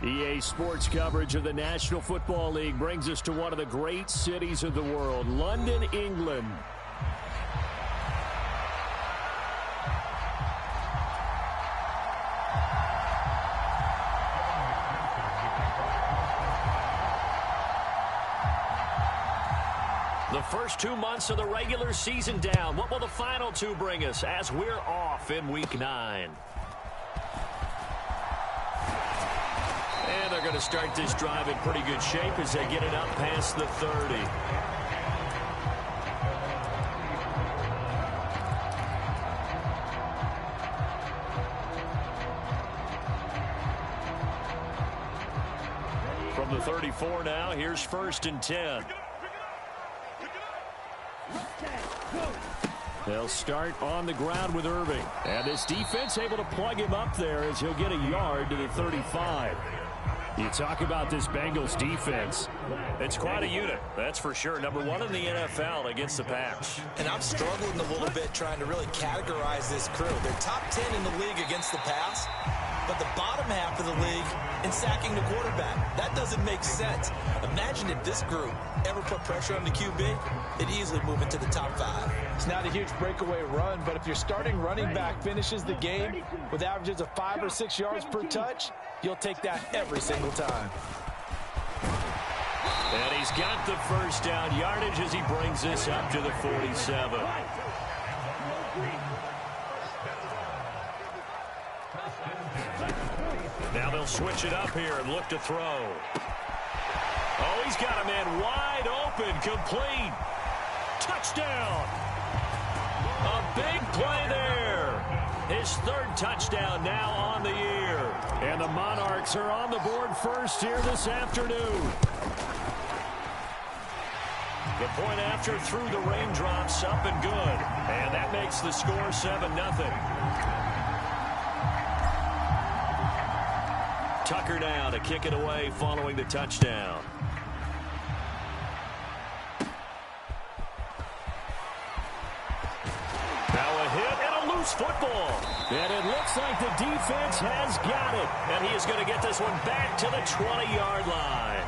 EA Sports coverage of the National Football League brings us to one of the great cities of the world, London, England. The first 2 months of the regular season down. What will the final two bring us as we're off in Week 9? And they're going to start this drive in pretty good shape as they get it up past the 30. From the 34 now, here's 1st and 10. They'll start on the ground with Irving. And this defense able to plug him up there as he'll get a yard to the 35. You talk about this Bengals defense. It's quite a unit, that's for sure. Number 1 in the NFL against the pass. And I'm struggling a little bit trying to really categorize this crew. They're top 10 in the league against the pass, but the bottom half of the league in sacking the quarterback. That doesn't make sense. Imagine if this group ever put pressure on the QB, it'd easily move into the top 5. It's not a huge breakaway run, but if your starting running back finishes the game with averages of 5 or 6 yards per touch, you'll take that every single time. And he's got the first down yardage as he brings this up to the 47. Now they'll switch it up here and look to throw. Oh, he's got a man wide open, complete. Touchdown. A big play there. His 3rd touchdown now on the year. And the Monarchs are on the board first here this afternoon. The point after through the raindrops up and good. And that makes the score 7-0. Tucker now to kick it away following the touchdown. Now a hit and a loose football. And it looks like the defense has got it. And he is going to get this one back to the 20-yard line.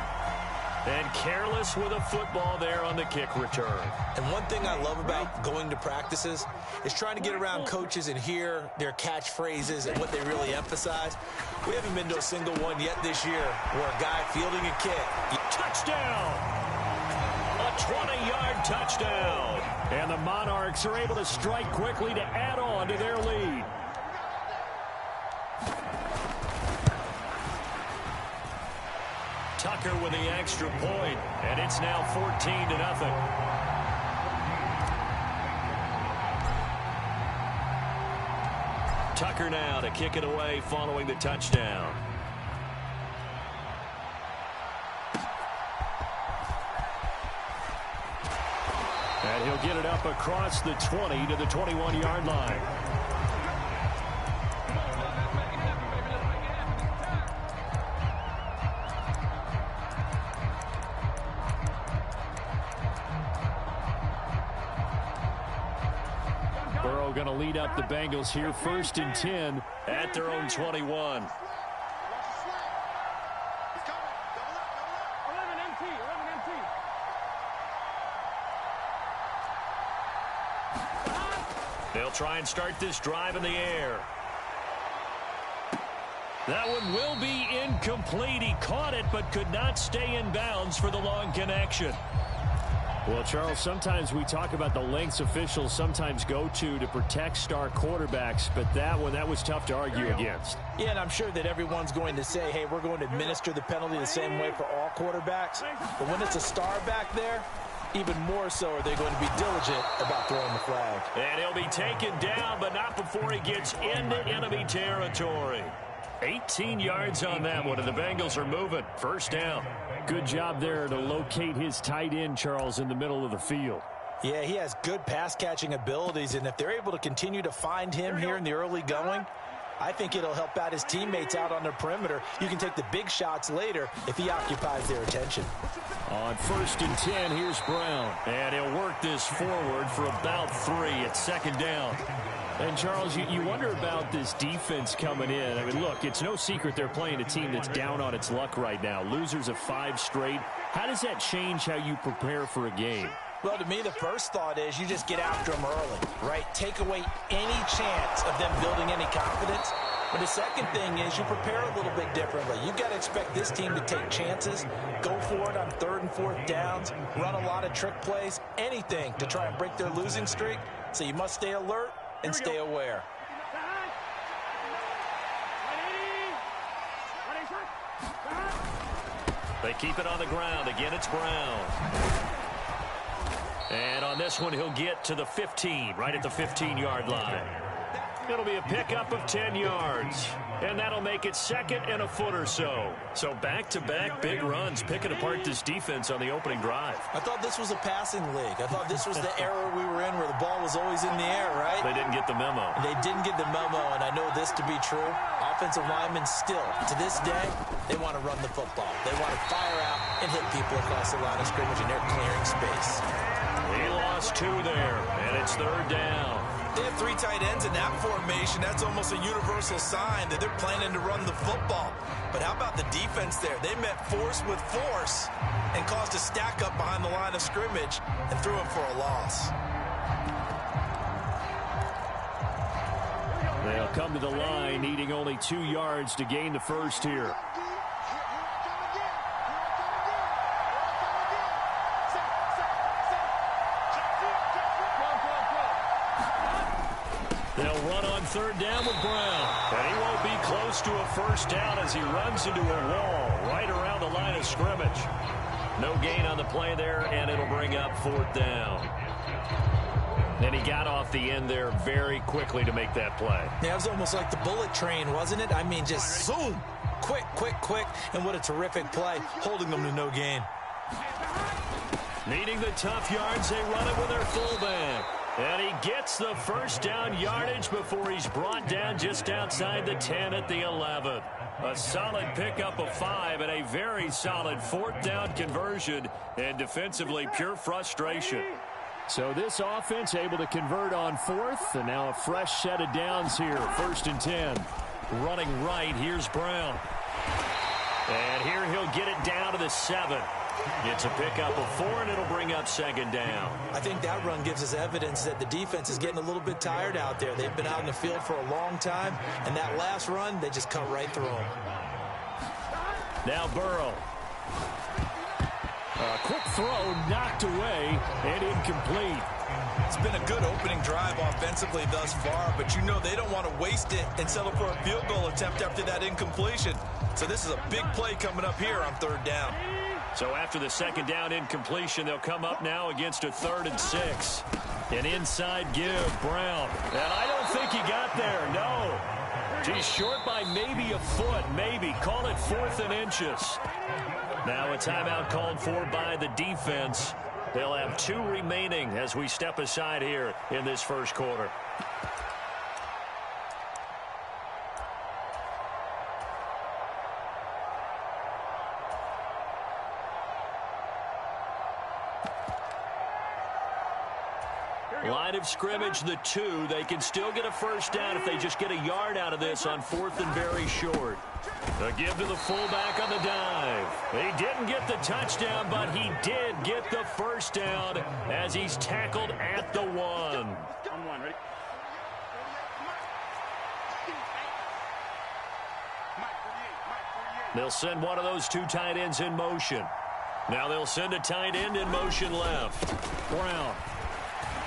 And careless with a football there on the kick return. And one thing I love about going to practices is trying to get around coaches and hear their catchphrases and what they really emphasize. We haven't been to a single one yet this year where a guy fielding a kick. Touchdown! A 20-yard touchdown. And the Monarchs are able to strike quickly to add on to their lead. Tucker with the extra point, and it's now 14-0. Tucker now to kick it away following the touchdown. And he'll get it up across the 20 to the 21-yard line. Going to lead up the Bengals here, 1st and 10 at their own 21. They'll try and start this drive in the air. That one will be incomplete. He caught it but could not stay in bounds for the long connection. Well, Charles, sometimes we talk about the lengths officials sometimes go to protect star quarterbacks, but that was tough to argue against. Yeah, and I'm sure that everyone's going to say, hey, we're going to administer the penalty the same way for all quarterbacks. But when it's a star back there, even more so are they going to be diligent about throwing the flag. And he'll be taken down, but not before he gets into enemy territory. 18 yards on that one, and the Bengals are moving. 1st down. Good job there to locate his tight end, Charles, in the middle of the field. Yeah, he has good pass-catching abilities, and if they're able to continue to find him here in the early going, I think it'll help out his teammates out on the perimeter. You can take the big shots later if he occupies their attention. On 1st and 10, here's Brown. And he'll work this forward for about 3 at 2nd down. And, Charles, you wonder about this defense coming in. I mean, look, it's no secret they're playing a team that's down on its luck right now. Losers of 5 straight. How does that change how you prepare for a game? Well, to me, the first thought is you just get after them early, right? Take away any chance of them building any confidence. But the second thing is you prepare a little bit differently. You've got to expect this team to take chances, go for it on 3rd and 4th downs, run a lot of trick plays, anything to try and break their losing streak. So you must stay alert and stay aware. They keep it on the ground. Again, it's Brown. And on this one, he'll get to the 15, right at the 15-yard line. It'll be a pickup of 10 yards. And that'll make it 2nd and a foot or so. So back-to-back big runs picking apart this defense on the opening drive. I thought this was a passing league. I thought this was the era we were in where the ball was always in the air, right? They didn't get the memo. They didn't get the memo, and I know this to be true. Offensive linemen still, to this day, they want to run the football. They want to fire out and hit people across the line of scrimmage, and they're clearing space. He lost 2 there, and it's 3rd down. They have 3 tight ends in that formation. That's almost a universal sign that they're planning to run the football. But how about the defense there? They met force with force and caused a stack up behind the line of scrimmage and threw him for a loss. They'll come to the line needing only 2 yards to gain the first here. They'll run on 3rd down with Brown. And he won't be close to a first down as he runs into a wall right around the line of scrimmage. No gain on the play there, and it'll bring up 4th down. And he got off the end there very quickly to make that play. Yeah, it was almost like the bullet train, wasn't it? I mean, just zoom. Quick, quick, quick. And what a terrific play, holding them to no gain. Needing the tough yards, they run it with their fullback. And he gets the first down yardage before he's brought down just outside the 10 at the 11. A solid pickup of 5 and a very solid 4th down conversion. And defensively, pure frustration. So this offense able to convert on 4th, and now a fresh set of downs here. 1st and 10. Running right, here's Brown. And here he'll get it down to the 7. It's a pickup of 4, and it'll bring up 2nd down. I think that run gives us evidence that the defense is getting a little bit tired out there. They've been out in the field for a long time, and that last run, they just cut right through them. Now Burrow. A quick throw knocked away and incomplete. It's been a good opening drive offensively thus far, but you know they don't want to waste it and settle for a field goal attempt after that incompletion. So this is a big play coming up here on 3rd down. So after the 2nd down incompletion, they'll come up now against a 3rd and 6. An inside give, Brown. And I don't think he got there, no. He's short by maybe a foot, maybe. Call it 4th and inches. Now a timeout called for by the defense. They'll have 2 remaining as we step aside here in this first quarter. Line of scrimmage, the 2. They can still get a first down if they just get a yard out of this on 4th and very short. A give to the fullback on the dive. He didn't get the touchdown, but he did get the first down as he's tackled at the 1. They'll send one of those 2 tight ends in motion. Now they'll send a tight end in motion left. Brown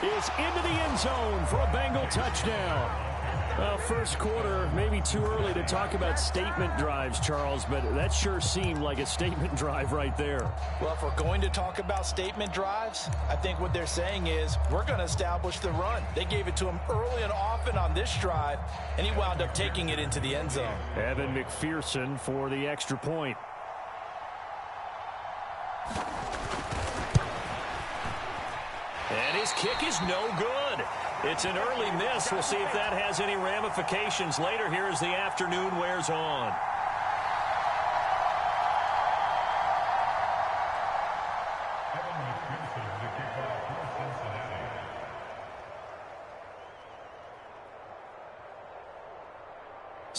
is into the end zone for a Bengal touchdown. Well, first quarter, maybe too early to talk about statement drives, Charles, but that sure seemed like a statement drive right there. Well, if we're going to talk about statement drives, I think what they're saying is we're going to establish the run. They gave it to him early and often on this drive, and he wound up taking it into the end zone. Evan McPherson for the extra point. And his kick is no good. It's an early miss. We'll see if that has any ramifications later here as the afternoon wears on.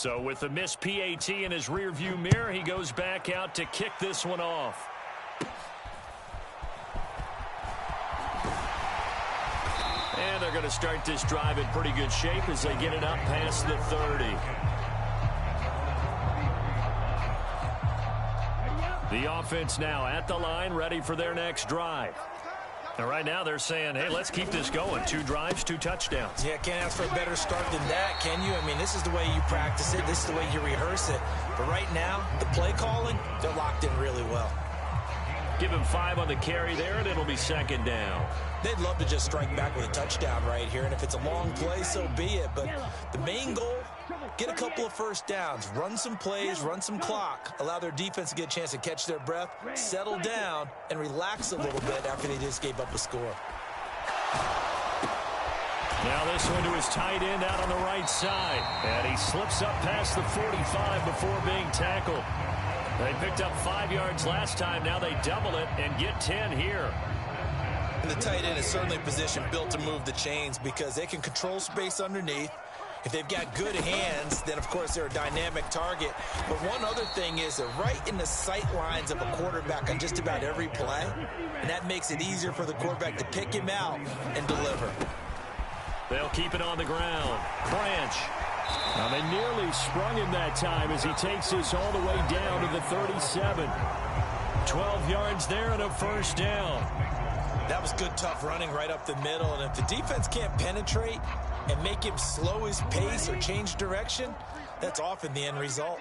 So with the missed PAT in his rearview mirror, he goes back out to kick this one off. And they're going to start this drive in pretty good shape as they get it up past the 30. The offense now at the line, ready for their next drive. And right now they're saying, hey, let's keep this going. 2 drives, 2 touchdowns. Yeah, can't ask for a better start than that, can you? I mean, this is the way you practice it. This is the way you rehearse it. But right now, the play calling, they're locked in really well. Give him 5 on the carry there, and it'll be 2nd down. They'd love to just strike back with a touchdown right here, and if it's a long play, so be it. But the main goal, get a couple of first downs, run some plays, run some clock, allow their defense to get a chance to catch their breath, settle down, and relax a little bit after they just gave up a score. Now this one to his tight end out on the right side, and he slips up past the 45 before being tackled. They picked up 5 yards last time. Now they double it and get 10 here. And the tight end is certainly a position built to move the chains because they can control space underneath. If they've got good hands, then, of course, they're a dynamic target. But one other thing is they're right in the sight lines of a quarterback on just about every play, and that makes it easier for the quarterback to pick him out and deliver. They'll keep it on the ground. Branch. Now they nearly sprung him that time as he takes this all the way down to the 37. 12 yards there and a first down. That was good, tough running right up the middle. And if the defense can't penetrate and make him slow his pace or change direction, that's often the end result.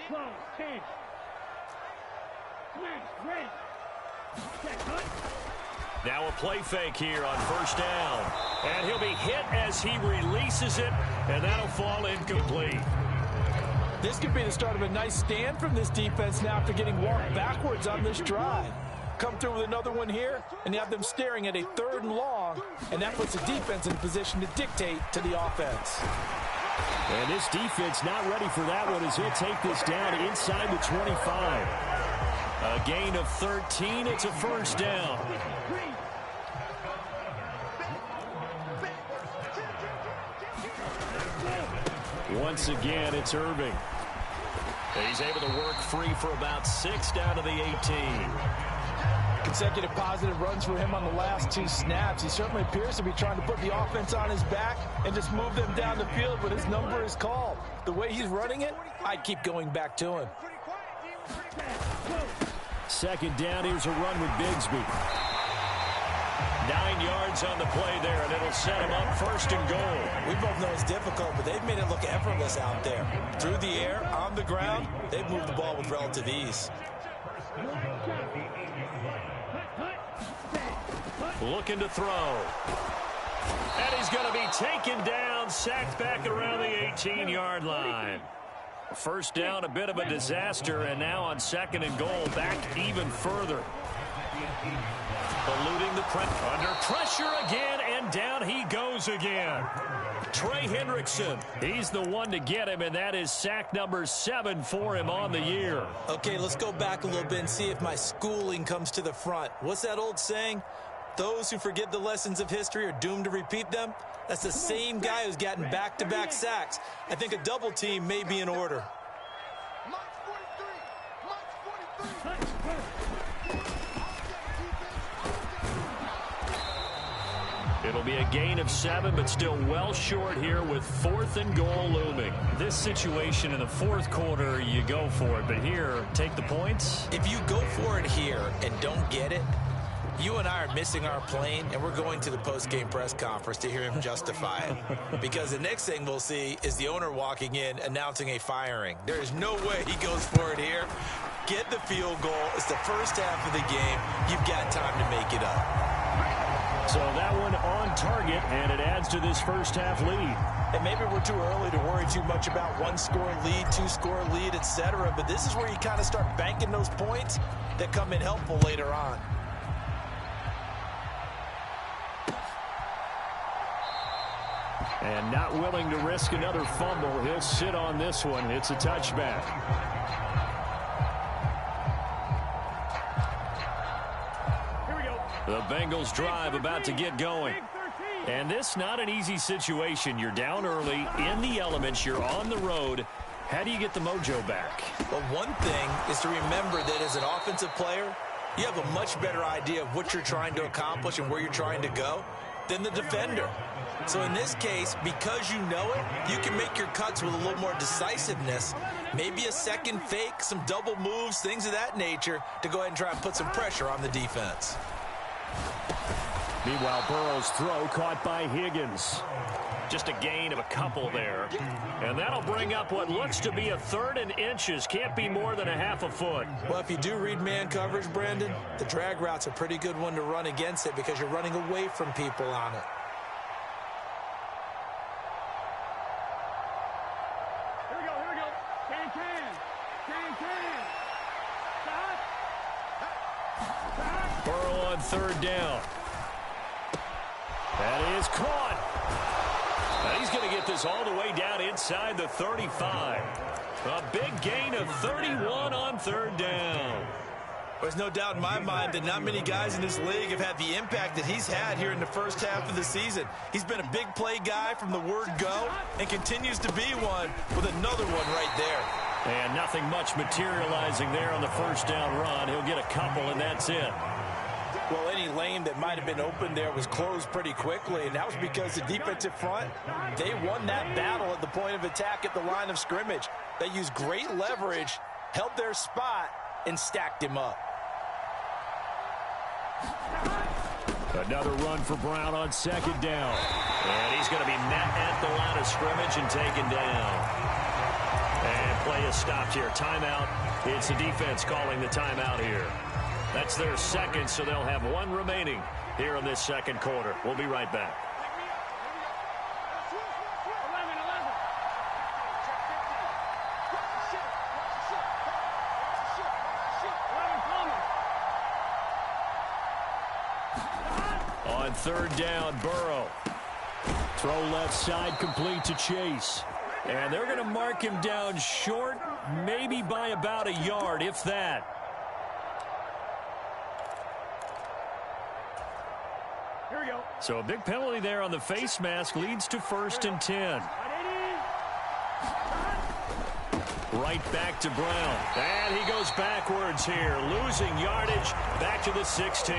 Now a play fake here on first down. And he'll be hit as he releases it, and that'll fall incomplete. This could be the start of a nice stand from this defense now after getting walked backwards on this drive. Come through with another one here, and you have them staring at a 3rd and long, and that puts the defense in a position to dictate to the offense. And this defense not ready for that one as he'll take this down inside the 25. A gain of 13. It's a first down. Once again, it's Irving. He's able to work free for about 6 down to the 18. Consecutive positive runs for him on the last 2 snaps. He certainly appears to be trying to put the offense on his back and just move them down the field, but his number is called. The way he's running it, I'd keep going back to him. 2nd down, here's a run with Bigsby. 9 yards on the play there, and it'll set him up 1st and goal. We both know it's difficult, but they've made it look effortless out there. Through the air, on the ground, they've moved the ball with relative ease. Looking to throw. And he's going to be taken down, sacked back around the 18-yard line. First down, a bit of a disaster, and now on 2nd and goal, back even further. Eluding the pressure. Under pressure again, and down he goes again. Trey Hendrickson, he's the one to get him, and that is sack number 7 for him on the year. Okay, let's go back a little bit and see if my schooling comes to the front. What's that old saying? Those who forget the lessons of history are doomed to repeat them. That's the same guy who's gotten back-to-back sacks. I think a double team may be in order. It'll be a gain of 7, but still well short here with 4th and goal looming. This situation in the 4th quarter, you go for it. But here, take the points. If you go for it here and don't get it, you and I are missing our plane, and we're going to the post-game press conference to hear him justify it. Because the next thing we'll see is the owner walking in announcing a firing. There is no way he goes for it here. Get the field goal. It's the first half of the game. You've got time to make it up. So that one on target, and it adds to this first half lead. And maybe we're too early to worry too much about 1-score lead, 2-score lead, etc. But this is where you kind of start banking those points that come in helpful later on. And not willing to risk another fumble. He'll sit on this one. It's a touchback. The Bengals drive about to get going. And this not an easy situation. You're down early, in the elements, you're on the road, How do you get the mojo back? Well, one thing is to remember that as an offensive player, you have a much better idea of what you're trying to accomplish and where you're trying to go than the defender. So in this case, because you know it, you can make your cuts with a little more decisiveness, maybe a second fake, some double moves, things of that nature, to go ahead and try and put some pressure on the defense. Meanwhile, Burrow's throw caught by Higgins. Just a gain of a couple there. And that'll bring up what looks to be a 3rd and inches. Can't be more than a half a foot. Well, if you do read man coverage, Brandon, the drag route's a pretty good one to run against it because you're running away from people on it. Here we go. Can. Burrow on 3rd down. That is caught. Now he's going to get this all the way down inside the 35. A big gain of 31 on 3rd down. There's no doubt in my mind that not many guys in this league have had the impact that he's had here in the first half of the season. He's been a big play guy from the word go and continues to be one with another one right there. And nothing much materializing there on the 1st down run. He'll get a couple, and that's it. Well, any lane that might have been open there was closed pretty quickly, and that was because the defensive front, they won that battle at the point of attack at the line of scrimmage. They used great leverage, held their spot, and stacked him up. Another run for Brown on 2nd down. And he's going to be met at the line of scrimmage and taken down. And play is stopped here. Timeout. It's the defense calling the timeout here. That's their 2nd, so they'll have 1 remaining here in this 2nd quarter. We'll be right back. On 3rd down, Burrow. Throw left side, complete to Chase. And they're going to mark him down short, maybe by about a yard, if that. Here we go. So a big penalty there on the face mask leads to 1st and 10. Right back to Brown. And he goes backwards here, losing yardage back to the 16.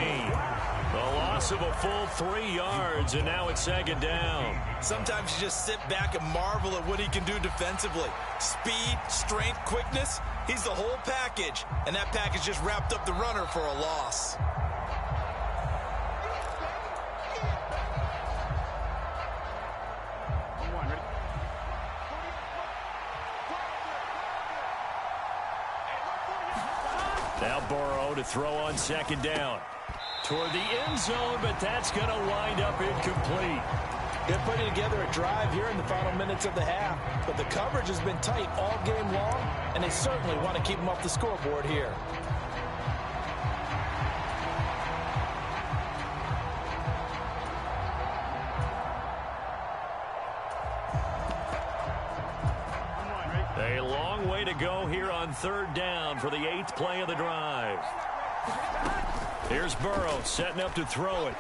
The loss of a full 3 yards, and now it's 2nd down. Sometimes you just sit back and marvel at what he can do defensively. Speed, strength, quickness, he's the whole package. And that package just wrapped up the runner for a loss. Now Burrow to throw on 2nd down. Toward the end zone, but that's going to wind up incomplete. They're putting together a drive here in the final minutes of the half, but the coverage has been tight all game long, and they certainly want to keep them off the scoreboard here. A long way to go here on 3rd down for the 8th play of the drive. Here's Burrow setting up to throw it.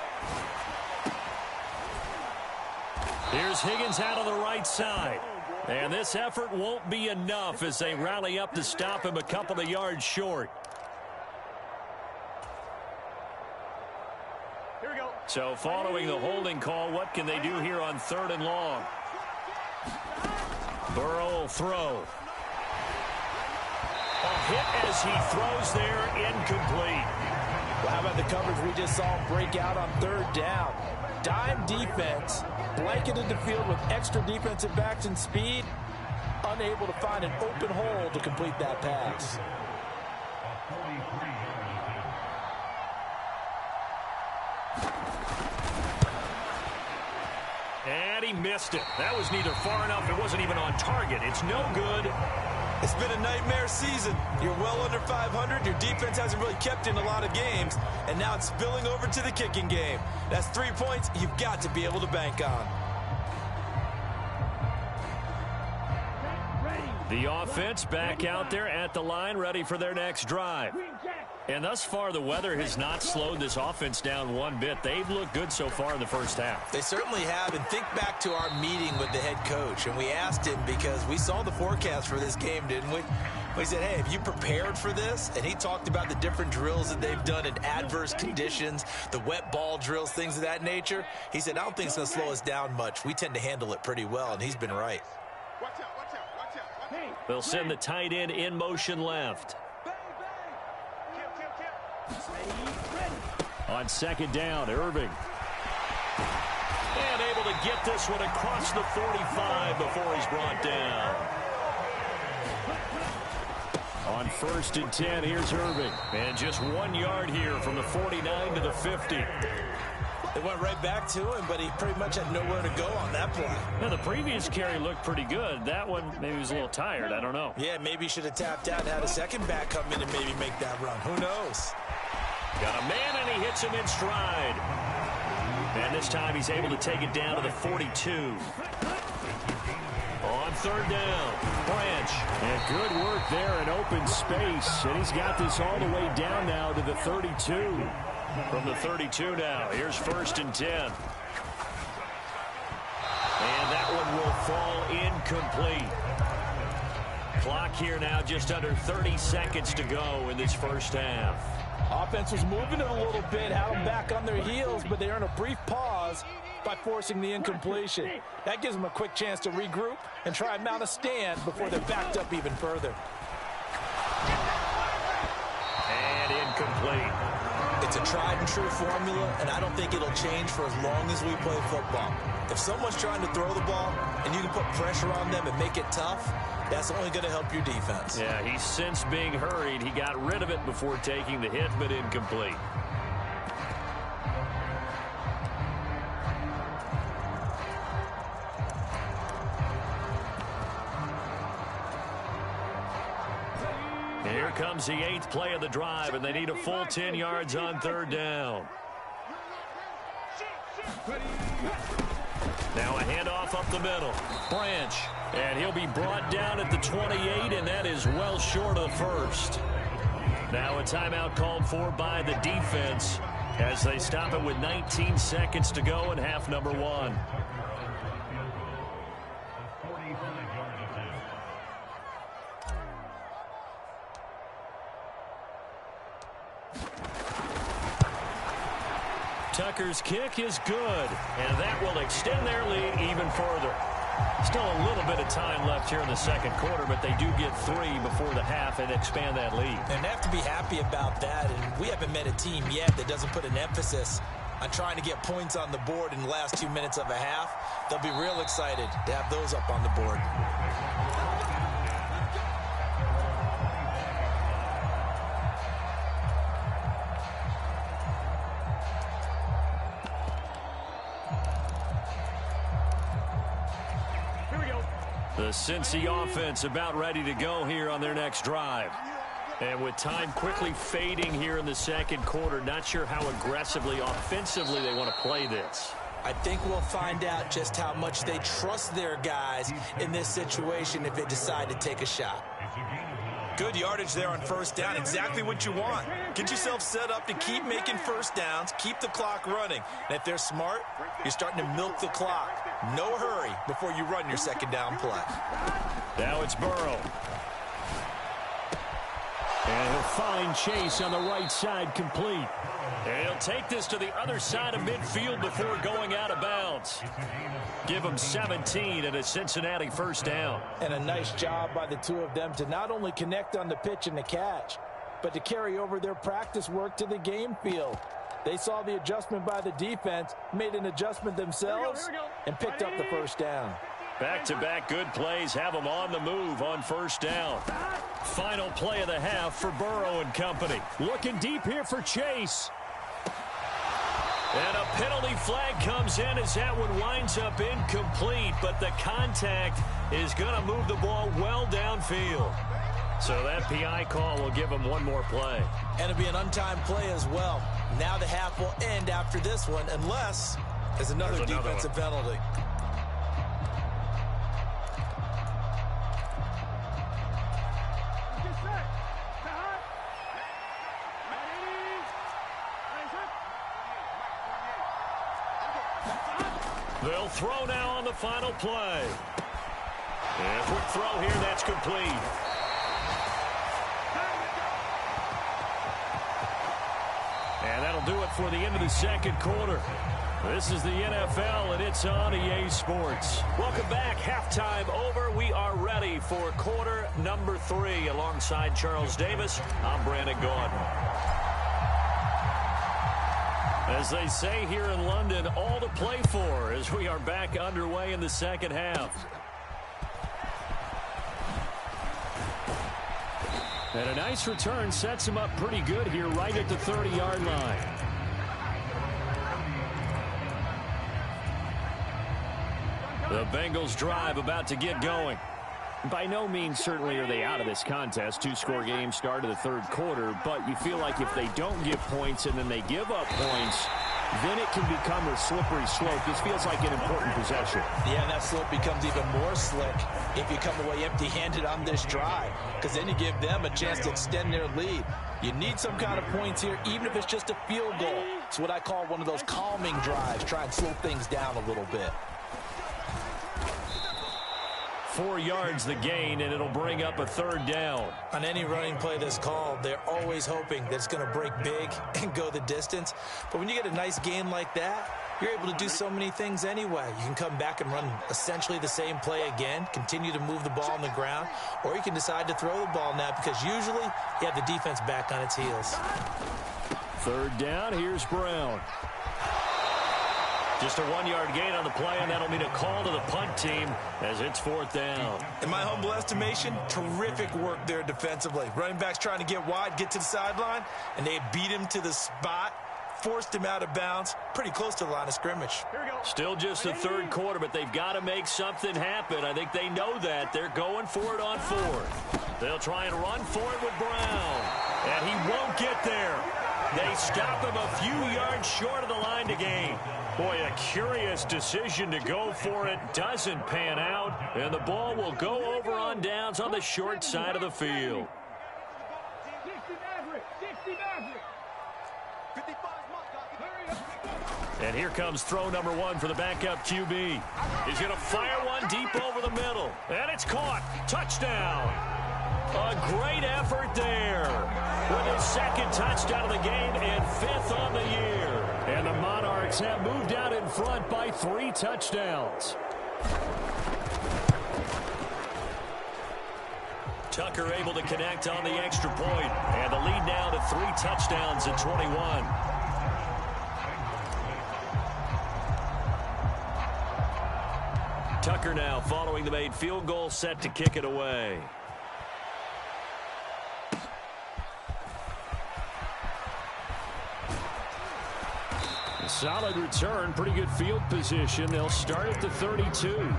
Here's Higgins out on the right side. And this effort won't be enough as they rally up to stop him a couple of yards short. Here we go. So following the holding call, what can they do here on 3rd and long? Burrow will throw. A hit as he throws there, incomplete. Well, how about the coverage we just saw break out on 3rd down? Dime defense, blanketed the field with extra defensive backs and speed, unable to find an open hole to complete that pass. And he missed it. That was neither far enough. It wasn't even on target. It's no good. It's been a nightmare season. You're well under 500. Your defense hasn't really kept in a lot of games. And now it's spilling over to the kicking game. That's 3 points you've got to be able to bank on. The offense back out there at the line, ready for their next drive. And thus far, the weather has not slowed this offense down one bit. They've looked good so far in the first half. They certainly have. And think back to our meeting with the head coach. And we asked him because we saw the forecast for this game, didn't we? We said, hey, have you prepared for this? And he talked about the different drills that they've done in adverse conditions, the wet ball drills, things of that nature. He said, I don't think it's going to slow us down much. We tend to handle it pretty well, and he's been right. They'll send the tight end in motion left. On second down, Irving. And able to get this one across the 45 before he's brought down. On 1st and 10, here's Irving. And just 1 yard here from the 49 to the 50. They went right back to him, but he pretty much had nowhere to go on that play. Now, the previous carry looked pretty good. That one, maybe he was a little tired. I don't know. Yeah, maybe he should have tapped out and had a second back come in and maybe make that run. Who knows? Got a man, and he hits him in stride. And this time he's able to take it down to the 42. On 3rd down, Branch. And good work there in open space. And he's got this all the way down now to the 32. From the 32 now, here's 1st and 10. And that one will fall incomplete. Clock here now just under 30 seconds to go in this first half. Offense was moving it a little bit, had them back on their heels, but they earn a brief pause by forcing the incompletion. That gives them a quick chance to regroup and try and mount a stand before they're backed up even further. And incomplete. It's a tried and true formula, and I don't think it'll change for as long as we play football. If someone's trying to throw the ball and you can put pressure on them and make it tough, that's only going to help your defense. Yeah, he's since being hurried. He got rid of it before taking the hit, but incomplete. Here comes the 8th play of the drive, and they need a full 10 yards on 3rd down. Now a handoff up the middle. Branch. And he'll be brought down at the 28, and that is well short of the first. Now a timeout called for by the defense as they stop it with 19 seconds to go in half number 1. Tucker's kick is good, and that will extend their lead even further. Still a little bit of time left here in the second quarter, but they do get 3 before the half and expand that lead. And they have to be happy about that, and we haven't met a team yet that doesn't put an emphasis on trying to get points on the board in the last 2 minutes of a half. They'll be real excited to have those up on the board. The Cincy offense about ready to go here on their next drive. And with time quickly fading here in the second quarter, not sure how aggressively, offensively they want to play this. I think we'll find out just how much they trust their guys in this situation if they decide to take a shot. Good yardage there on 1st down. Exactly what you want. Get yourself set up to keep making 1st downs, keep the clock running. And if they're smart, you're starting to milk the clock. No hurry before you run your 2nd down play. Now it's Burrow. And he'll find Chase on the right side complete. And he'll take this to the other side of midfield before going out of bounds. Give him 17 and a Cincinnati 1st down. And a nice job by the two of them to not only connect on the pitch and the catch, but to carry over their practice work to the game field. They saw the adjustment by the defense, made an adjustment themselves, and picked up the 1st down. Back-to-back good plays have them on the move on 1st down. Final play of the half for Burrow and company. Looking deep here for Chase. And a penalty flag comes in as that one winds up incomplete, but the contact is going to move the ball well downfield. So that PI call will give them one more play. And it'll be an untimed play as well. Now the half will end after this one, unless there's another defensive penalty. They'll throw now on the final play. And a quick throw here, that's complete. And that'll do it for the end of the second quarter. This is the NFL, and it's on EA Sports. Welcome back. Halftime over. We are ready for quarter number 3. Alongside Charles Davis, I'm Brandon Gaudin. As they say here in London, all to play for as we are back underway in the second half. And a nice return sets him up pretty good here right at the 30-yard line. The Bengals drive about to get going. By no means certainly are they out of this contest. 2-score game start of the third quarter, but you feel like if they don't get points and then they give up points, then it can become a slippery slope. This feels like an important possession. Yeah, and that slope becomes even more slick if you come away empty-handed on this drive, because then you give them a chance to extend their lead. You need some kind of points here, even if it's just a field goal. It's what I call one of those calming drives. Try and slow things down a little bit. 4 yards the gain, and it'll bring up a third down. On any running play that's called, they're always hoping that it's going to break big and go the distance. But when you get a nice gain like that, you're able to do so many things anyway. You can come back and run essentially the same play again, continue to move the ball on the ground, or you can decide to throw the ball now because usually you have the defense back on its heels. Third down, here's Brown. Just a 1-yard gain on the play, and that'll mean a call to the punt team as it's fourth down. In my humble estimation, terrific work there defensively. Running backs trying to get wide, get to the sideline, and they beat him to the spot, forced him out of bounds, pretty close to the line of scrimmage. Still just the third quarter, but they've got to make something happen. I think they know that. They're going for it on fourth. They'll try and run for it with Brown, and he won't get there. They stop him a few yards short of the line to gain. Boy, a curious decision to go for it. Doesn't pan out, and the ball will go over on downs on the short side of the field. And here comes throw number 1 for the backup QB. He's going to fire one deep over the middle, and it's caught. Touchdown. A great effort there with his second touchdown of the game and 5th on the year. And the Monarchs have moved out in front by 3 touchdowns. Tucker able to connect on the extra point, and the lead now to 3 touchdowns at 21. Tucker now following the made field goal, set to kick it away. Solid return, pretty good field position. They'll start at the 32.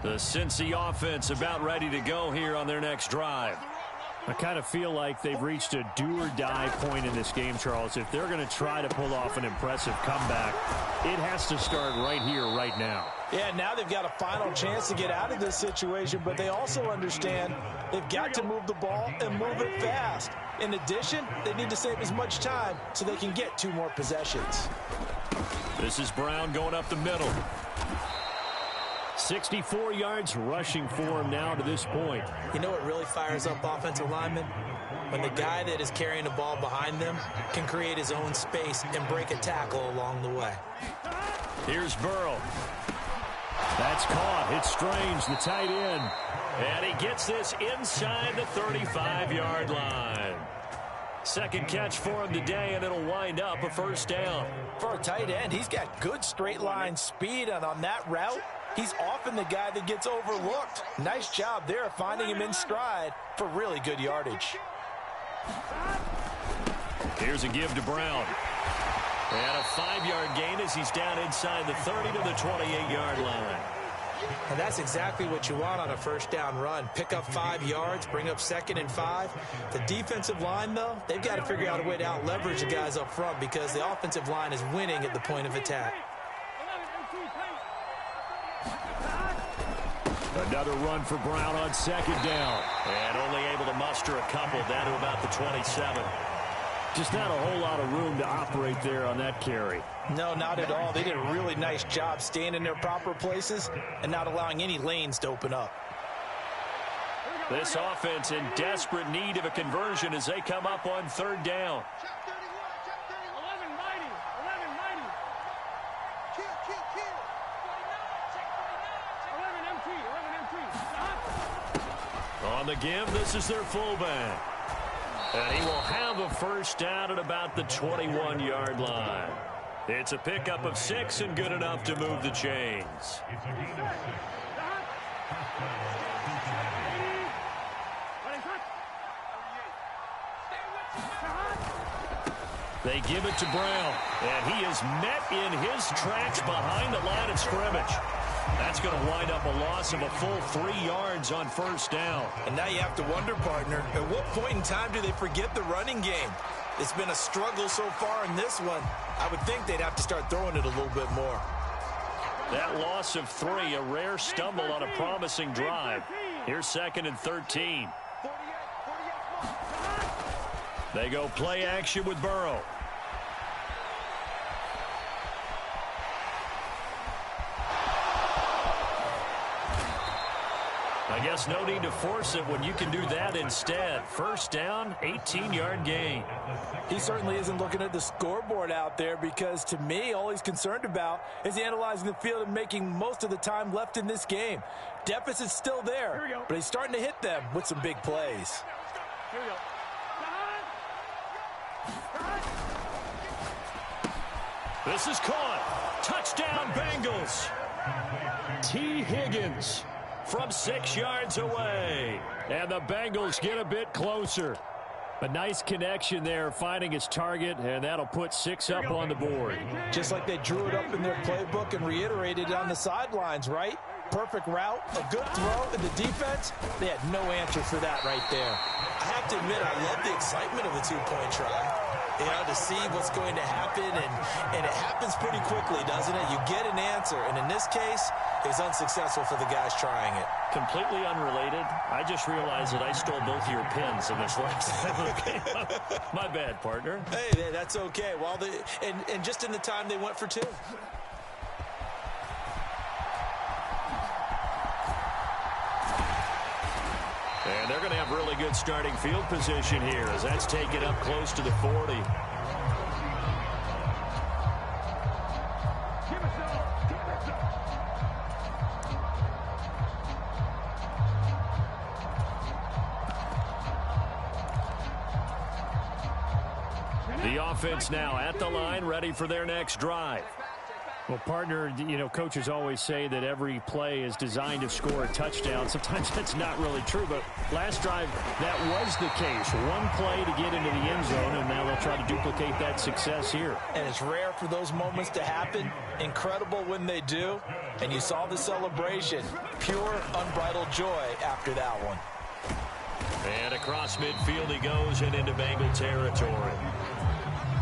The Cincy offense about ready to go here on their next drive. I kind of feel like they've reached a do-or-die point in this game, Charles. If they're going to try to pull off an impressive comeback, it has to start right here, right now. Yeah, now they've got a final chance to get out of this situation, but they also understand they've got to move the ball and move it fast. In addition, they need to save as much time so they can get 2 more possessions. This is Brown going up the middle. 64 yards rushing for him now to this point. You know what really fires up offensive linemen? When the guy that is carrying the ball behind them can create his own space and break a tackle along the way. Here's Burrow. That's caught. It's Strange, the tight end. And he gets this inside the 35-yard line. Second catch for him today, and it'll wind up a first down. For a tight end, he's got good straight line speed, and on that route, he's often the guy that gets overlooked. Nice job there of finding him in stride for really good yardage. Here's a give to Brown. And a 5-yard gain as he's down inside the 30 to the 28-yard line. And that's exactly what you want on a first down run. Pick up 5 yards, bring up 2nd and 5. The defensive line, though, they've got to figure out a way to out-leverage the guys up front because the offensive line is winning at the point of attack. Another run for Brown on 2nd down. And only able to muster a couple down to about the 27. Just not a whole lot of room to operate there on that carry. No, not at all. They did a really nice job staying in their proper places and not allowing any lanes to open up. This offense in desperate need of a conversion as they come up on 3rd down. On the give, this is their fullback. And he will have a first down at about the 21-yard line. It's a pickup of 6 and good enough to move the chains. They give it to Brown, and he is met in his tracks behind the line of scrimmage. That's going to wind up a loss of a full 3 yards on 1st down. And now you have to wonder, partner, at what point in time do they forget the running game? It's been a struggle so far in this one. I would think they'd have to start throwing it a little bit more. That loss of 3, a rare stumble on a promising drive. Here's 2nd and 13. They go play action with Burrow. I guess no need to force it when you can do that instead. First down, 18-yard gain. He certainly isn't looking at the scoreboard out there because, to me, all he's concerned about is analyzing the field and making most of the time left in this game. Deficit's still there, but he's starting to hit them with some big plays. Here we go. This is caught. Touchdown, Bengals. T. Higgins from 6 yards away. And the Bengals get a bit closer. A nice connection there, finding his target, and that'll put 6 up on the board. Just like they drew it up in their playbook and reiterated it on the sidelines, right? Perfect route, a good throw, and the defense, they had no answer for that right there. I have to admit, I love the excitement of the 2-point try. You know, to see what's going to happen, and it happens pretty quickly, doesn't it? You get an answer, and in this case, it's unsuccessful for the guys trying it. Completely unrelated. I just realized that I stole both of your pins in this last game. My bad, partner. Hey, that's okay. Well, and just in the time they went for 2. And they're going to have really good starting field position here as that's taken up close to the 40. The offense now at the line, ready for their next drive. Well, partner, you know, coaches always say that every play is designed to score a touchdown. Sometimes that's not really true, but last drive, that was the case. One play to get into the end zone, and now they'll try to duplicate that success here. And it's rare for those moments to happen. Incredible when they do. And you saw the celebration. Pure, unbridled joy after that one. And across midfield he goes and into Bengal territory.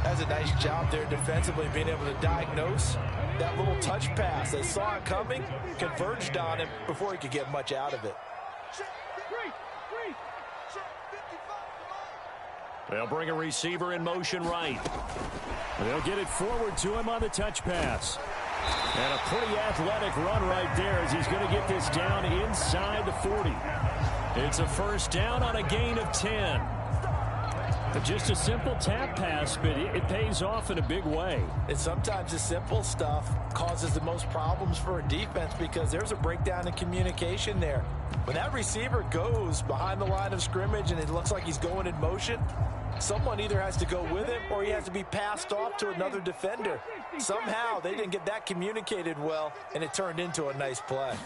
That's a nice job there defensively, being able to diagnose that little touch pass. They saw it coming, converged on him before he could get much out of it. They'll bring a receiver in motion right. They'll get it forward to him on the touch pass. And a pretty athletic run right there as he's going to get this down inside the 40. It's a first down on a gain of 10. Just a simple tap pass, but it pays off in a big way. And sometimes the simple stuff causes the most problems for a defense because there's a breakdown in communication there. When that receiver goes behind the line of scrimmage and it looks like he's going in motion, someone either has to go with him or he has to be passed off to another defender. Somehow they didn't get that communicated well, and it turned into a nice play.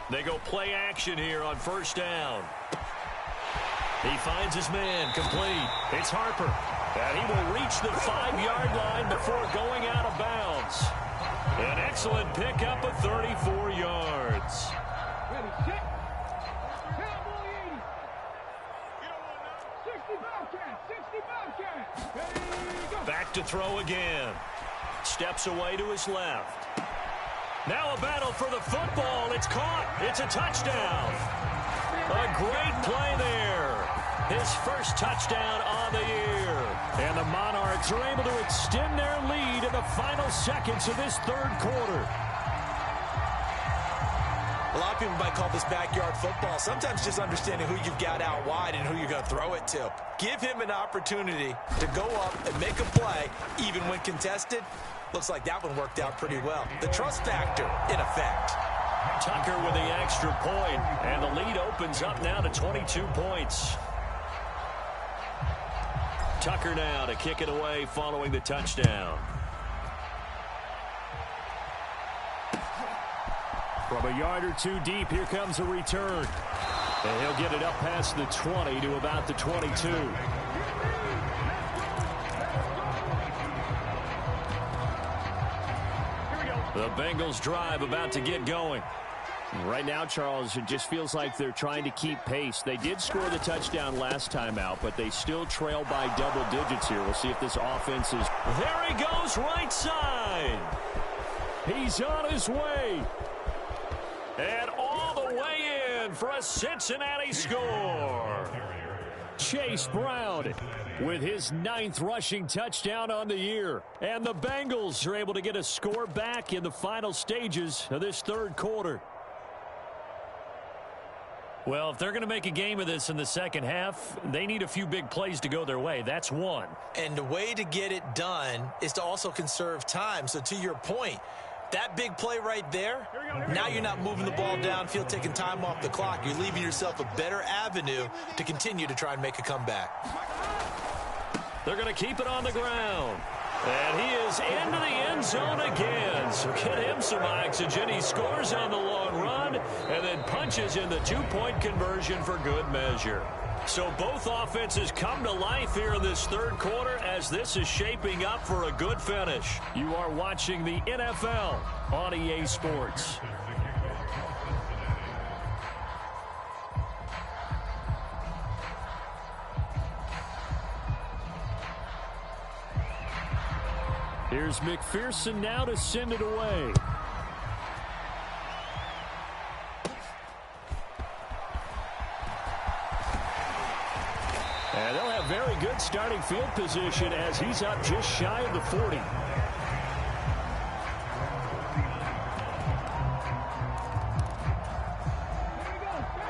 They go play action here on first down. He finds his man, complete. It's Harper. And he will reach the 5-yard line before going out of bounds. An excellent pickup of 34 yards. Back to throw again. Steps away to his left. Now a battle for the football. It's caught. It's a touchdown. A great play there. His first touchdown on the year. And the Monarchs are able to extend their lead in the final seconds of this third quarter. A lot of people might call this backyard football. Sometimes just understanding who you've got out wide and who you're going to throw it to. Give him an opportunity to go up and make a play, even when contested. Looks like that one worked out pretty well. The trust factor in effect. Tucker with the extra point, and the lead opens up now to 22 points. Tucker now to kick it away following the touchdown. From a yard or two deep, here comes a return. And he'll get it up past the 20 to about the 22. The Bengals drive about to get going. Right now, Charles, it just feels like they're trying to keep pace. They did score the touchdown last time out, but they still trail by double digits here. We'll see if this offense is... There he goes, right side. He's on his way. And all the way in for a Cincinnati score. Chase Brown with his 9th rushing touchdown on the year. And the Bengals are able to get a score back in the final stages of this third quarter. Well, if they're going to make a game of this in the second half, they need a few big plays to go their way. That's one. And the way to get it done is to also conserve time. So to your point, that big play right there, now you're not moving the ball downfield, taking time off the clock. You're leaving yourself a better avenue to continue to try and make a comeback. They're going to keep it on the ground. And he is into the end zone again. So get him some oxygen. He scores on the long run and then punches in the two-point conversion for good measure. So both offenses come to life here in this third quarter as this is shaping up for a good finish. You are watching the NFL on EA Sports. Here's McPherson now to send it away. And they'll have very good starting field position as he's up just shy of the 40.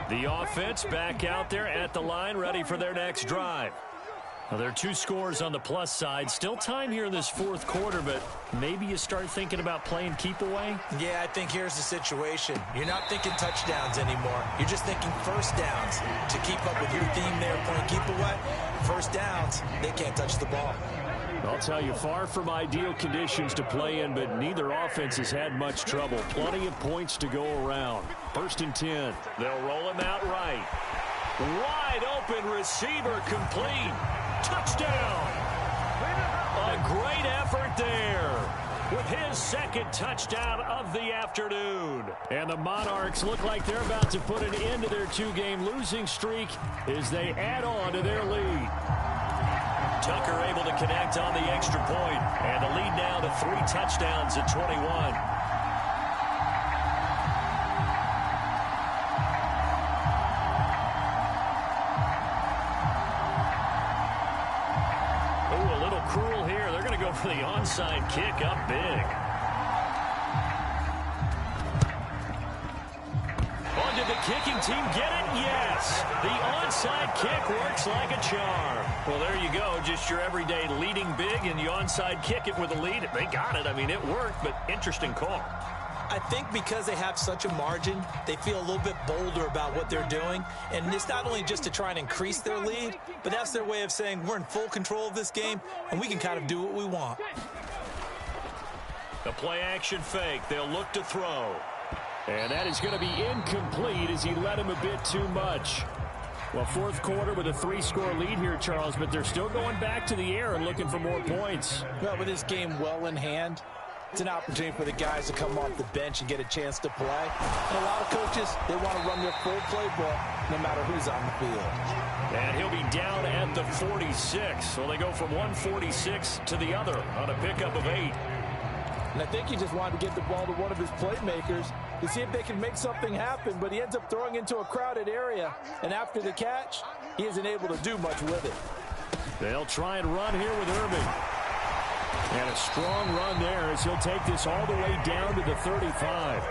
The offense back out there at the line, ready for their next drive. Well, there are 2 scores on the plus side. Still time here in this fourth quarter, but maybe you start thinking about playing keep away? Yeah, I think here's the situation. You're not thinking touchdowns anymore. You're just thinking first downs. To keep up with your theme there, playing keep away, first downs, they can't touch the ball. I'll tell you, far from ideal conditions to play in, but neither offense has had much trouble. Plenty of points to go around. 1st and 10. They'll roll him out right. Wide open receiver complete. Touchdown. A great effort there with his second touchdown of the afternoon. And the Monarchs look like they're about to put an end to their 2-game losing streak as they add on to their lead. Tucker able to connect on the extra point, and the lead now to 3 touchdowns at 21. Cruel here. They're going to go for the onside kick up big. Oh, did the kicking team get it? Yes. The onside kick works like a charm. Well, there you go. Just your everyday leading big, and you onside kick it with a lead. They got it. I mean, it worked, but interesting call. I think because they have such a margin, they feel a little bit bolder about what they're doing. And it's not only just to try and increase their lead, but that's their way of saying we're in full control of this game, and we can kind of do what we want. The play-action fake. They'll look to throw. And that is going to be incomplete as he led him a bit too much. Well, fourth quarter with a 3-score lead here, Charles, but they're still going back to the air and looking for more points. Well, with this game well in hand, It's an opportunity for the guys to come off the bench and get a chance to play. And a lot of coaches, they want to run their full playbook no matter who's on the field. And he'll be down at the 46. So they go from 146 to the other on a pickup of 8. And I think he just wanted to get the ball to one of his playmakers to see if they can make something happen, but he ends up throwing into a crowded area. And after the catch, he isn't able to do much with it. They'll try and run here with Irving. And a strong run there as he'll take this all the way down to the 35.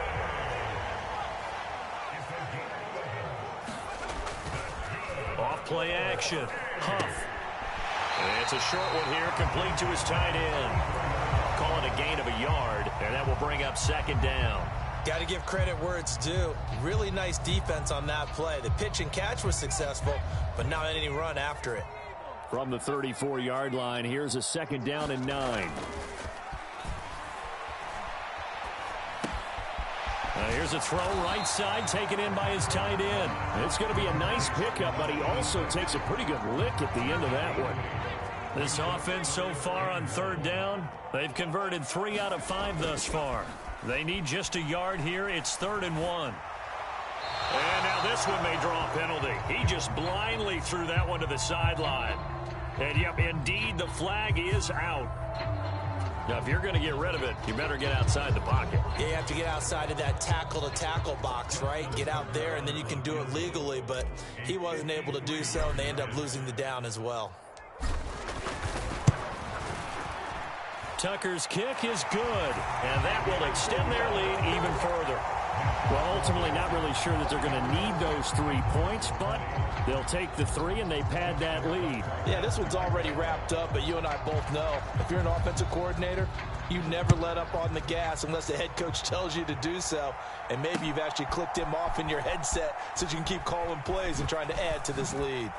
Off play action. Huff. And it's a short one here, complete to his tight end. Call it a gain of a yard, and that will bring up second down. Got to give credit where it's due. Really nice defense on that play. The pitch and catch was successful, but not any run after it. From the 34-yard line, here's a second down and 9. Here's a throw right side, taken in by his tight end. It's going to be a nice pickup, but he also takes a pretty good lick at the end of that one. This offense so far on third down, they've converted 3 out of 5 thus far. They need just a yard here. It's 3rd and 1. And now this one may draw a penalty. He just blindly threw that one to the sideline. And, yep, indeed, the flag is out. Now, if you're going to get rid of it, you better get outside the pocket. Yeah, you have to get outside of that tackle-to-tackle box, right? Get out there, and then you can do it legally. But he wasn't able to do so, and they end up losing the down as well. Tucker's kick is good, and that will extend their lead even further. Well, ultimately not really sure that they're going to need those 3 points, but they'll take the 3 and they pad that lead. Yeah, this one's already wrapped up, but you and I both know if you're an offensive coordinator, you never let up on the gas unless the head coach tells you to do so. And maybe you've actually clicked him off in your headset so you can keep calling plays and trying to add to this lead.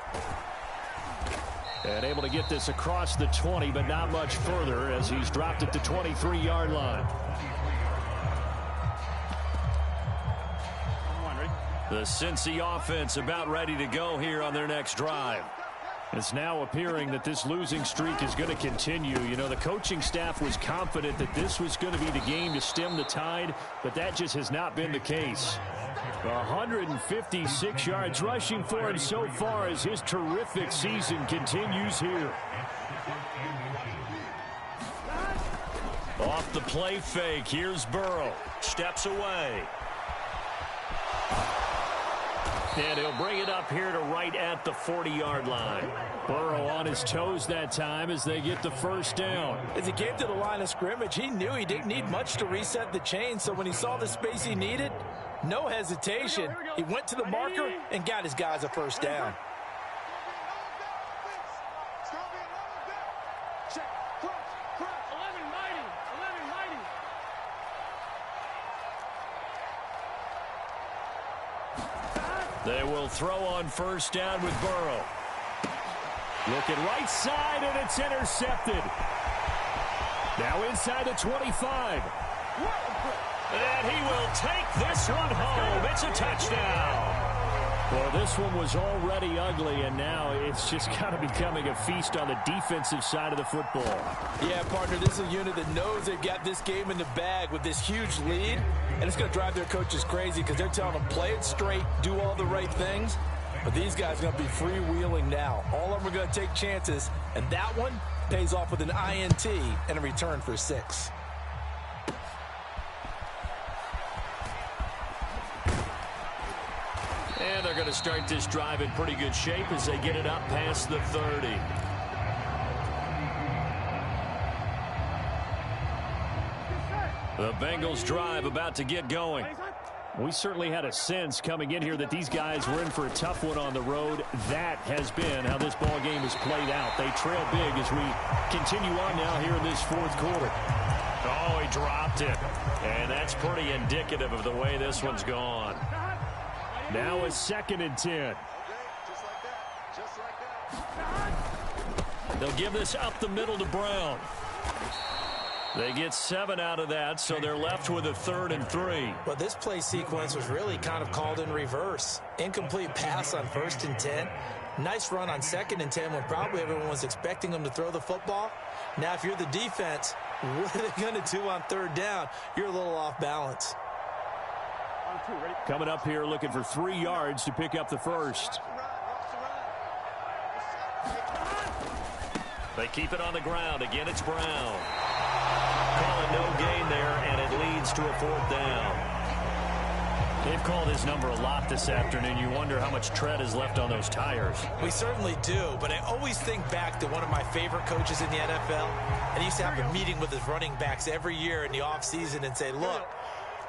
And able to get this across the 20, but not much further as he's dropped at the 23-yard line. The Cincy offense about ready to go here on their next drive. It's now appearing that this losing streak is going to continue. You know, the coaching staff was confident that this was going to be the game to stem the tide, but that just has not been the case. 156 yards rushing for him so far as his terrific season continues here. Off the play fake, here's Burrow. Steps away. And he'll bring it up here to right at the 40-yard line. Burrow on his toes that time as they get the first down. As he came to the line of scrimmage, he knew he didn't need much to reset the chain, so when he saw the space he needed, no hesitation. He went to the marker and got his guys a first down. They will throw on first down with Burrow. Looking right side, and it's intercepted. Now inside the 25. And he will take this one home. It's a touchdown. Well, this one was already ugly, and now it's just kind of becoming a feast on the defensive side of the football. Yeah, partner, this is a unit that knows they've got this game in the bag with this huge lead, and it's going to drive their coaches crazy because they're telling them play it straight, do all the right things. But these guys are going to be freewheeling now. All of them are going to take chances, and that one pays off with an INT and a return for 6. And they're going to start this drive in pretty good shape as they get it up past the 30. The Bengals drive about to get going. We certainly had a sense coming in here that these guys were in for a tough one on the road. That has been how this ball game has played out. They trail big as we continue on now here in this fourth quarter. Oh, he dropped it. And that's pretty indicative of the way this one's gone. Now a 2nd and 10. They'll give this up the middle to Brown. They get 7 out of that, so they're left with a 3rd and 3. But this play sequence was really kind of called in reverse. Incomplete pass on 1st and 10. Nice run on 2nd and 10 when probably everyone was expecting them to throw the football. Now, if you're the defense, What are they going to do on third down? You're a little off balance. Coming up here looking for 3 yards to pick up the first. They keep it on the ground. Again, it's Brown. Calling no gain there, and it leads to a 4th down. They've called his number a lot this afternoon. You wonder how much tread is left on those tires. We certainly do, but I always think back to one of my favorite coaches in the NFL. And he used to have a meeting with his running backs every year in the offseason and say, look,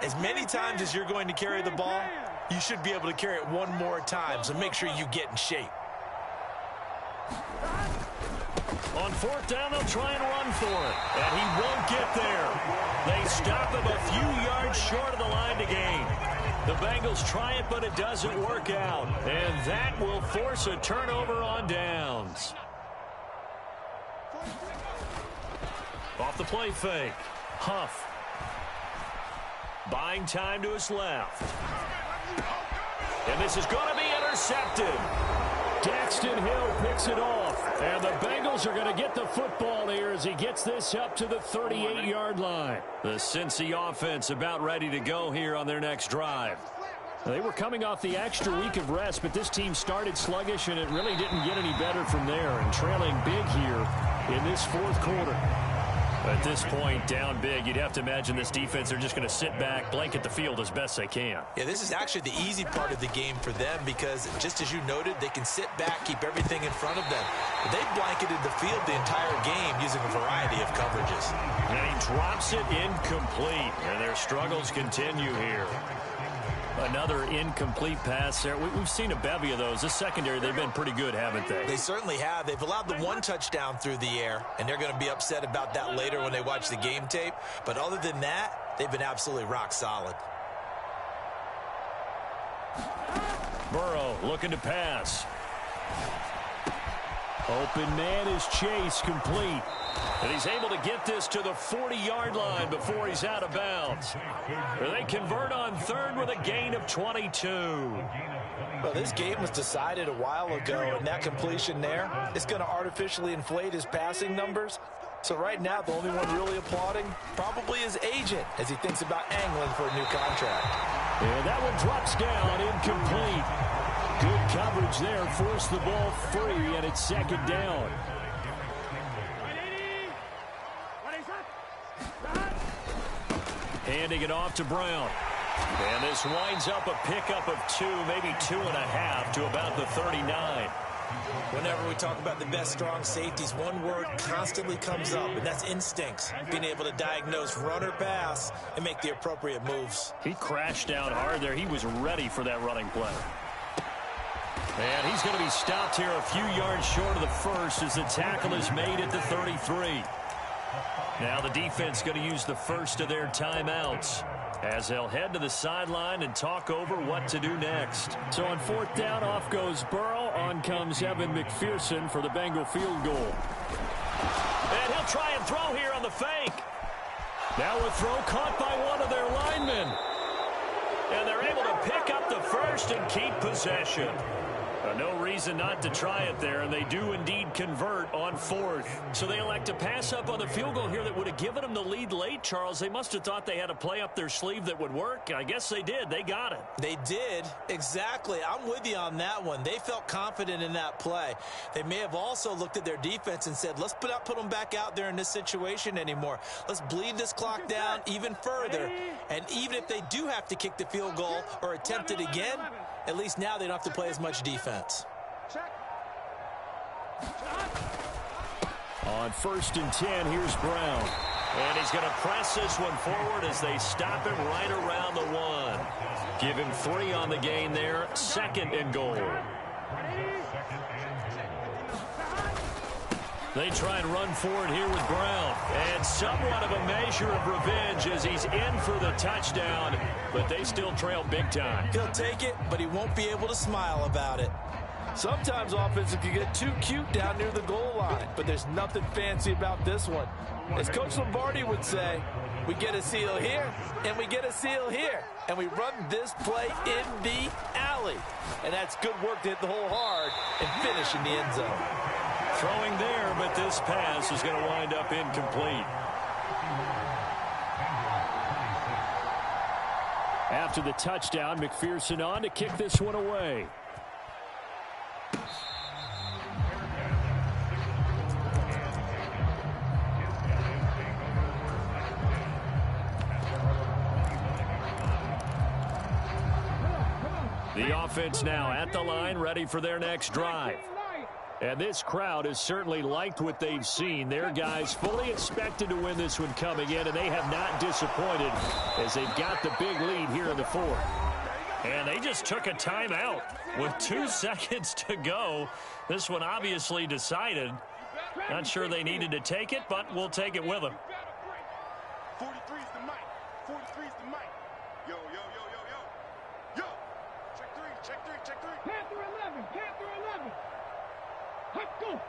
as many times as you're going to carry the ball, you should be able to carry it one more time, so make sure you get in shape. On 4th down, they'll try and run for it, and he won't get there. They stop him a few yards short of the line to gain. The Bengals try it, but it doesn't work out. And that will force a turnover on downs. Off the play fake. Huff. Buying time to his left. And this is going to be intercepted. Daxton Hill picks it off. And the Bengals are going to get the football here as he gets this up to the 38-yard line. The Cincy offense about ready to go here on their next drive. They were coming off the extra week of rest, but this team started sluggish, and it really didn't get any better from there. And trailing big here in this 4th quarter. At this point, down big, you'd have to imagine this defense are just going to sit back, blanket the field as best they can. Yeah, this is actually the easy part of the game for them because, just as you noted, they can sit back, keep everything in front of them. But they blanketed the field the entire game using a variety of coverages. And he drops it incomplete, and their struggles continue here. Another incomplete pass there. We've seen a bevy of those. This secondary, they've been pretty good, haven't they? They certainly have. They've allowed the 1 touchdown through the air, and they're going to be upset about that later when they watch the game tape. But other than that, they've been absolutely rock solid. Burrow looking to pass. Open man is Chase, complete. And he's able to get this to the 40-yard line before he's out of bounds. They convert on 3rd with a gain of 22. Well, this game was decided a while ago, and that completion there is going to artificially inflate his passing numbers. So right now, the only one really applauding probably his agent as he thinks about angling for a new contract. And that one drops down, incomplete. Good coverage there, forced the ball free, and it's 2nd down. Handing it off to Brown. And this winds up a pickup of 2, maybe 2.5 to about the 39. Whenever we talk about the best strong safeties, one word constantly comes up, and that's instincts. Being able to diagnose run or pass and make the appropriate moves. He crashed down hard there. He was ready for that running play. And he's going to be stopped here a few yards short of the first as the tackle is made at the 33. Now the defense going to use the first of their timeouts as they'll head to the sideline and talk over what to do next. So on 4th down, off goes Burrow. On comes Evan McPherson for the Bengal field goal. And he'll try and throw here on the fake. Now a throw caught by one of their linemen. And they're able to pick up the first and keep possession. No reason not to try it there, and they do indeed convert on 4th. So they elect to pass up on the field goal here that would have given them the lead late, Charles. They must have thought they had a play up their sleeve that would work. I guess they did. They got it. They did. Exactly. I'm with you on that one. They felt confident in that play. They may have also looked at their defense and said, let's not put them back out there in this situation anymore. Let's bleed this clock down even further. And even if they do have to kick the field goal or attempt it again, at least now they don't have to play as much defense. On 1st and 10, here's Brown. And he's going to press this one forward as they stop him right around the 1. Give him 3 on the gain there. 2nd and goal. They try and run forward here with Brown. And somewhat of a measure of revenge as he's in for the touchdown. But they still trail big time. He'll take it, but he won't be able to smile about it. Sometimes offenses can get too cute down near the goal line, but there's nothing fancy about this one. As Coach Lombardi would say, we get a seal here, and we get a seal here, and we run this play in the alley. And that's good work to hit the hole hard and finish in the end zone. Throwing there, but this pass is going to wind up incomplete. After the touchdown, McPherson on to kick this one away. The offense now at the line, ready for their next drive. And this crowd has certainly liked what they've seen. Their guys fully expected to win this one coming in, and they have not disappointed as they've got the big lead here in the fourth. And they just took a timeout with 2 seconds to go. This one obviously decided. Not sure they needed to take it, but we'll take it with them. 43's the mic. 43's the mic. Yo, yo, yo, yo, yo. Yo. Check 3, check 3, check 3. Panther 11, Panther 11. Let's go.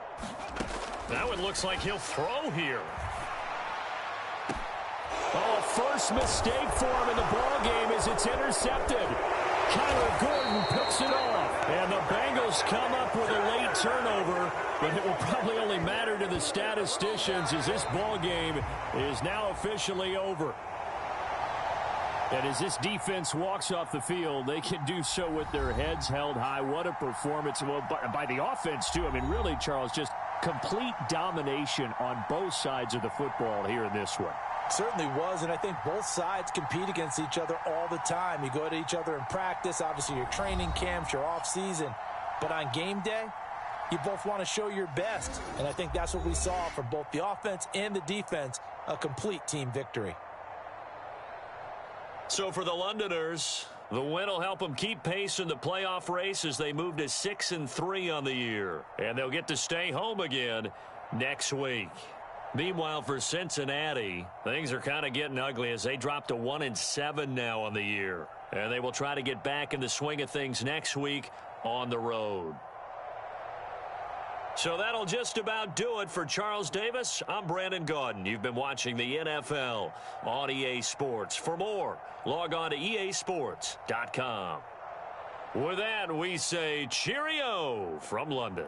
That one looks like he'll throw here. Oh, first mistake for him in the ball game as it's intercepted. Kyler Gordon picks it off. And the Bengals come up with a late turnover, but it will probably only matter to the statisticians as this ball game is now officially over. And as this defense walks off the field, they can do so with their heads held high. What a performance. Well, by the offense, too. I mean, really, Charles, just complete domination on both sides of the football here in this one. Certainly was, and I think both sides compete against each other all the time. You go to each other in practice, obviously your training camps, your off-season. But on game day, you both want to show your best. And I think that's what we saw from both the offense and the defense, a complete team victory. So for the Londoners, the win will help them keep pace in the playoff race as they move to 6-3 on the year. And they'll get to stay home again next week. Meanwhile, for Cincinnati, things are kind of getting ugly as they drop to 1-7 now on the year. And they will try to get back in the swing of things next week on the road. So that'll just about do it for Charles Davis. I'm Brandon Gaudin. You've been watching the NFL on EA Sports. For more, log on to easports.com. With that, we say cheerio from London.